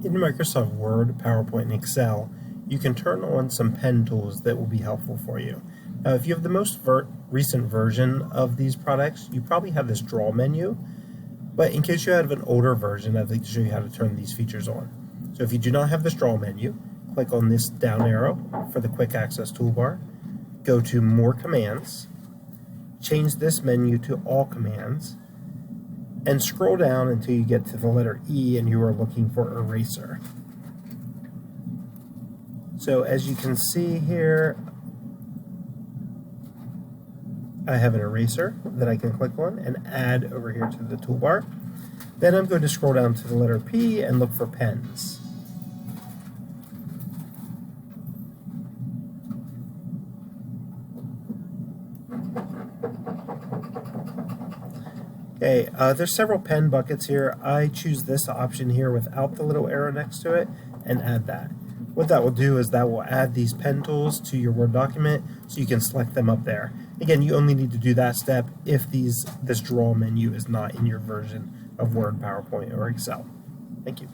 In Microsoft Word, PowerPoint, and Excel, you can turn on some pen tools that will be helpful for you. Now, if you have the most recent version of these products, you probably have this draw menu, but in case you have an older version, I'd like to show you how to turn these features on. So if you do not have this draw menu, click on this down arrow for the quick access toolbar, go to More Commands, change this menu to All Commands, and scroll down until you get to the letter E and you are looking for Eraser. So as you can see here, I have an eraser that I can click on and add over here to the toolbar. Then I'm going to scroll down to the letter P and look for pens. Okay, there's several pen buckets here. I choose this option here without the little arrow next to it and add that. What that will do is that will add these pen tools to your Word document so you can select them up there. Again, you only need to do that step if this draw menu is not in your version of Word, PowerPoint, or Excel. Thank you.